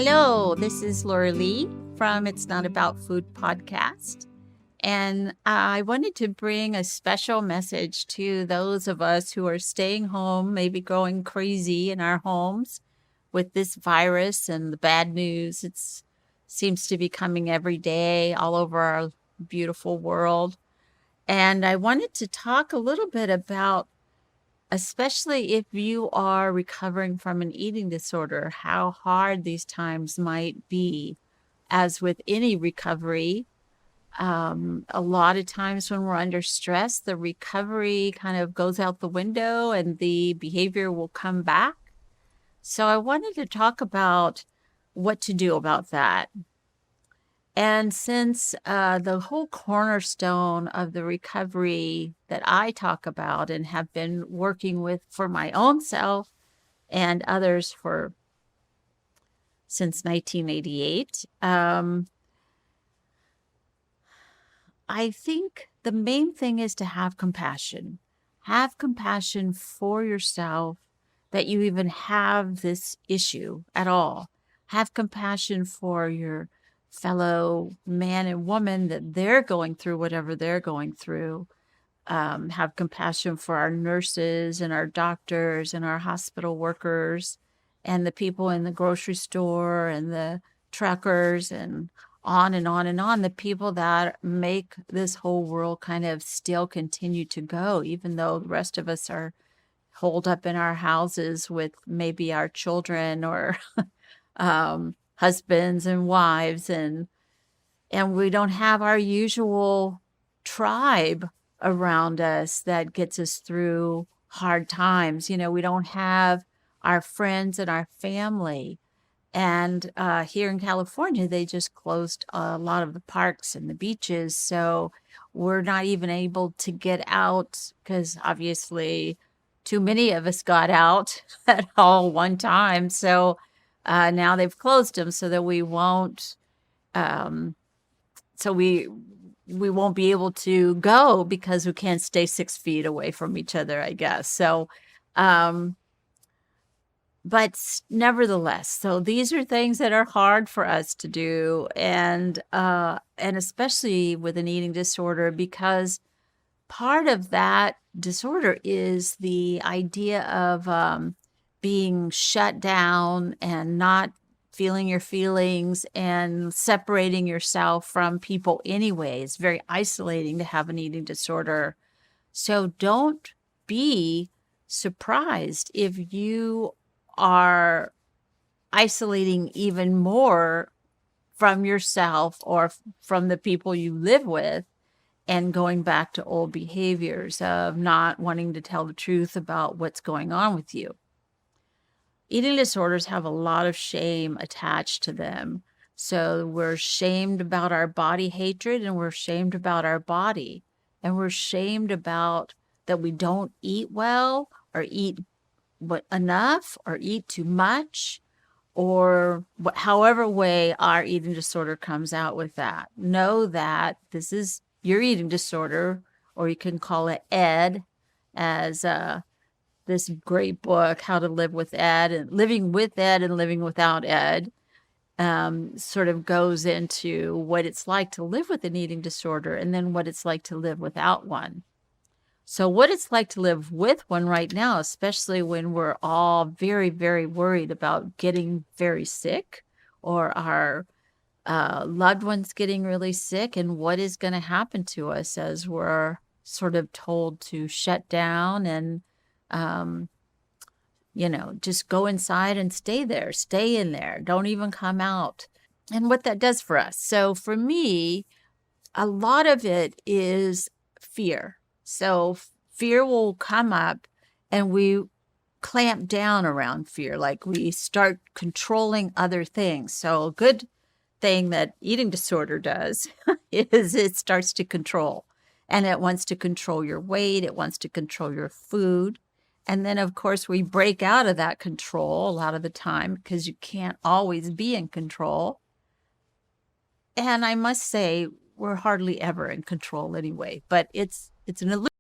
Hello, this is Laurelee from It's Not About Food podcast. And I wanted to bring a special message to those of us who are staying home, maybe going crazy in our homes with this virus and the bad news. It seems to be coming every day all over our beautiful world. And I wanted to talk a little bit about, especially if you are recovering from an eating disorder, how hard these times might be. As with any recovery, a lot of times when we're under stress, the recovery kind of goes out the window and the behavior will come back. So I wanted to talk about what to do about that. And since the whole cornerstone of the recovery that I talk about and have been working with for my own self and others since 1988, I think the main thing is to have compassion. Have compassion for yourself that you even have this issue at all. Have compassion for your fellow man and woman that they're going through whatever they're going through. Have compassion for our nurses and our doctors and our hospital workers and the people in the grocery store and the truckers and on and on and on, the people that make this whole world kind of still continue to go, even though the rest of us are holed up in our houses with maybe our children or husbands and wives, and we don't have our usual tribe around us that gets us through hard times. We don't have our friends and our family. And here in California, they just closed a lot of the parks and the beaches. So we're not even able to get out because obviously too many of us got out at all one time. So now they've closed them so that we won't, we won't be able to go because we can't stay 6 feet away from each other, I guess. So, but nevertheless, so these are things that are hard for us to do, and especially with an eating disorder, because part of that disorder is the idea of being shut down and not feeling your feelings and separating yourself from people anyway. It's very isolating to have an eating disorder. So don't be surprised if you are isolating even more from yourself or from the people you live with and going back to old behaviors of not wanting to tell the truth about what's going on with you. Eating disorders have a lot of shame attached to them. So we're shamed about our body hatred, and we're shamed about our body, and we're shamed about that we don't eat well or eat enough or eat too much, or however way our eating disorder comes out with that. Know that this is your eating disorder, or you can call it ED, as this great book, How to Live with ED, and Living with ED and Living Without ED, sort of goes into what it's like to live with an eating disorder and then what it's like to live without one. So what it's like to live with one right now, especially when we're all very, very worried about getting very sick or our loved ones getting really sick, and what is going to happen to us as we're sort of told to shut down and just go inside and stay there, stay in there, don't even come out, and what that does for us. So for me, a lot of it is fear. So fear will come up and we clamp down around fear, like we start controlling other things. So a good thing that eating disorder does is it starts to control, and it wants to control your weight. It wants to control your food. And then, of course, we break out of that control a lot of the time because you can't always be in control. And I must say, we're hardly ever in control anyway, but it's an illusion.